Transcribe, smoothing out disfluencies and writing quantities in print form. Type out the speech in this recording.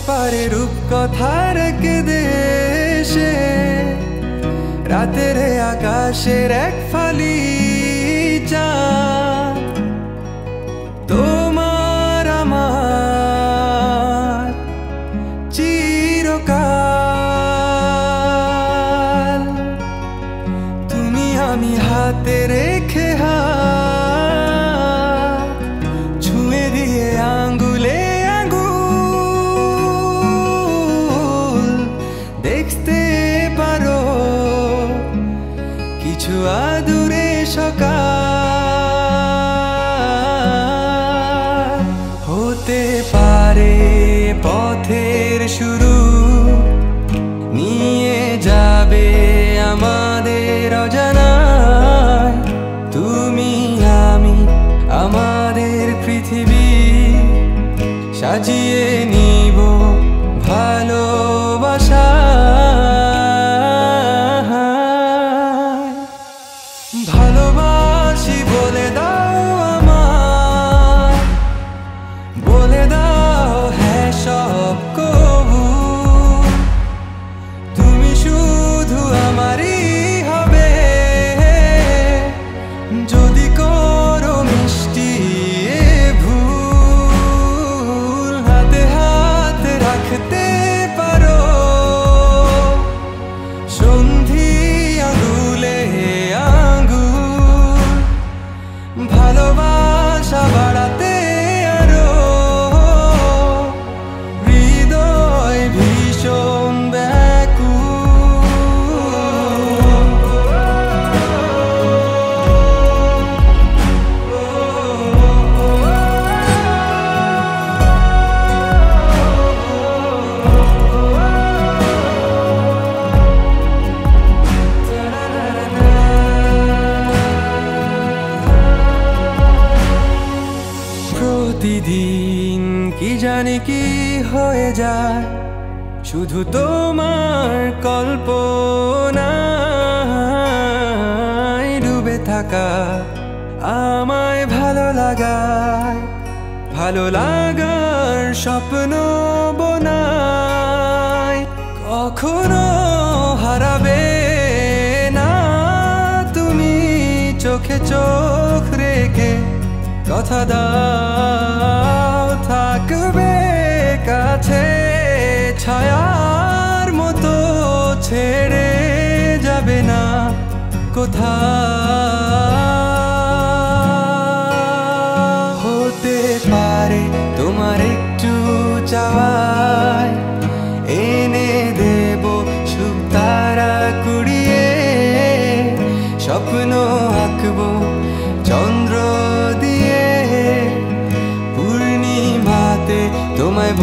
পারে রূপকথার এক দেশে, রাতের আকাশের এক ফালি চাঁদ। তোমার আমার চিরকাল, তুমি আমি হাতে রেখে হাত ছুঁয়ে দিয়ে আঙ্গুলে আঙ্গুল দেখতে পারো কিছু আদুরে সকাল। হতে পারে পথের শুরু, নিয়ে যাবে আমাদের অজানায়। তুমি আমি আমাদের পৃথিবী সাজিয়ে নিব ভালোবাসা। ভালোবাসি বলে দাও আমায়, বলে দাও হ্যাঁ সব কবু। তুমি শুধু আমারই হবে, যদি করো মিষ্টি এ ভুল। হাতে হাত রাখতে পারো সন্ধি আঙুলে আঙ্গুল, ভালোবাসা বাড়াতে আরো হৃদয় ভীষণ প্রতিদিন কি জানি কি হয়ে যায়, শুধু তোমার কল্পনায় ডুবে থাকা আমায় ভালো লাগায়। ভালো লাগার স্বপ্ন বোনায়, কখনো হারাবে না তুমি চোখে চোখ রেখে। কথা দাও থাকবে কাছে, ছায়ার মতো ছেড়ে যাবে না কোথাও। হতে পারে তোমার একটু চাওয়ায় এনে দেব শুভ তারা কুড়িয়ে। স্বপ্ন আঁকবো চন্দ্র দিয়ে, পূর্ণিমাতে তোমায়